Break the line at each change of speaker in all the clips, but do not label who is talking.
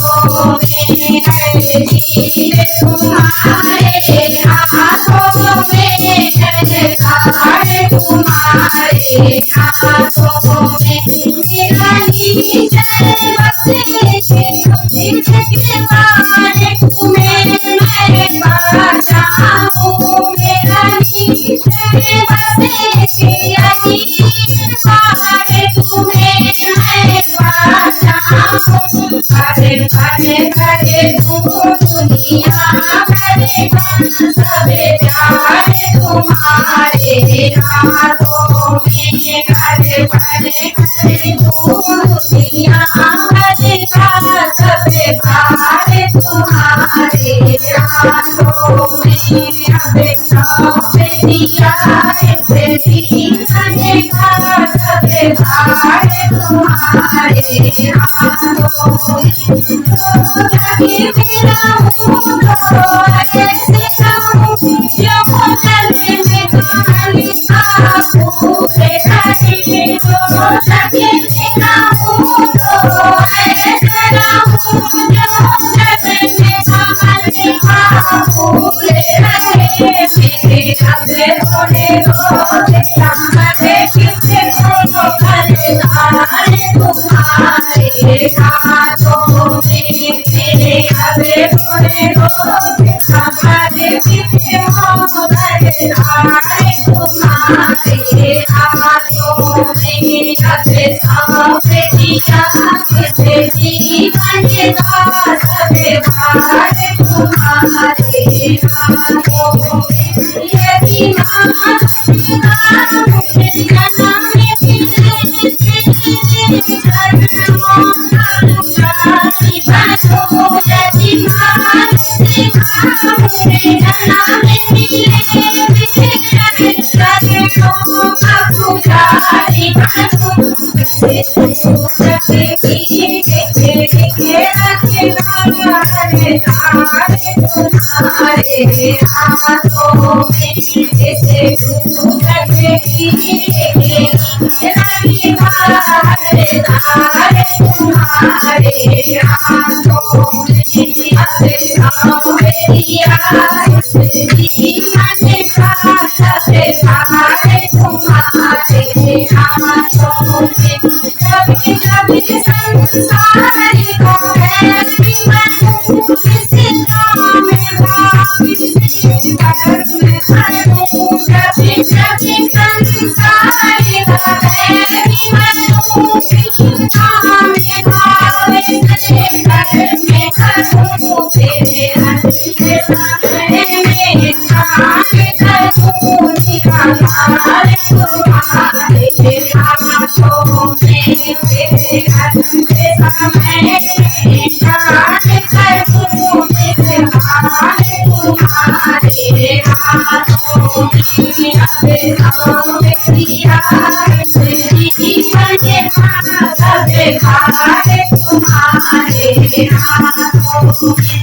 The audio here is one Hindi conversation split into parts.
हाथों में है हीरे तुम्हारे हाथों में है तारे तुम्हारे हाथों में मेरा नीचे बसे के मारे तुम्हें मैं बादशाह हूँ मेरा नीचे बसे के मारे तुम्हें मैं बादशाह हूँ करे करे करे दुनिया करे सबे प्यारे तुम्हारे हाथों में करे करे करे दुनिया करे सबे प्यारे तुम्हारे हाथों में अबे सबे दिया सबे प्यारे तुम्हारे हाथों में मेरा हूँ ऐसे कहूँ जो चले में कहानी आपको बेहरी जो लगे मेरा हूँ ऐसे कहूँ जो चले में कहानी आपको बेहरी मेरे अपने होने रोते हमारे कितने को करे तारे तुम्हारे हाथों में मेरे अपने होने रोते हमारे कितने को करे तारे तुम्हारे हाथों में अपने सामने दिया कितने जीवन का सबे भारे तुम्हारे हाथों में यदि तुम्हारे हाथों में जैसे तुम्हारे हाथों में अपने सामने दिया जीवन का सबे प्यारे तुम्हारे हाथों में कभी कभी संसार को मैं भी बनूं किसी काम किसी कर्म करूं कभी कभी संसार को मैं भी बनूं किसी काम किसी कर्म करूं तेरे हंसते सामने में काहे करूं निकाल तुम्हारे हाथों में तेरे हंसते सामने में काहे करूं निकाल तुम्हारे हाथों में अपने सामने दिया जीवन का सबे भारे तुम्हारे हाथों में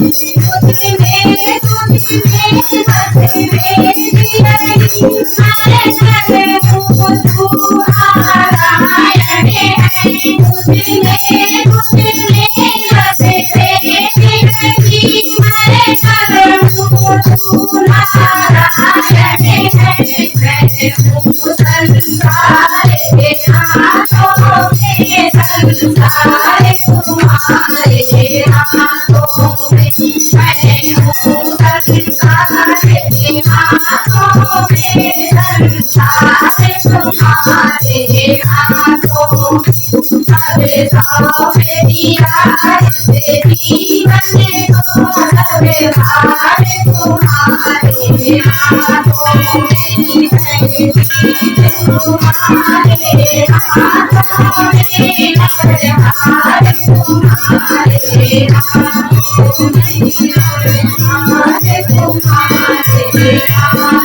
तुझ में बसे मेरी मैं करे हूँ तू नारायण है तुझ में बसे मेरी मैं करे हूँ तू नारायण है मैं हूँ संसार के हाथों में संसार तुम्हारे हाथों में मैं हूँ संसार के हाथों में संसार तुम्हारे हाथों में सबे सामने दिया जीवन को सबे भारे तुम्हारे हाथों में तुम्हारे हाथों में सबे भारे तुम्हारे हाथों में तुम्हारे हाथों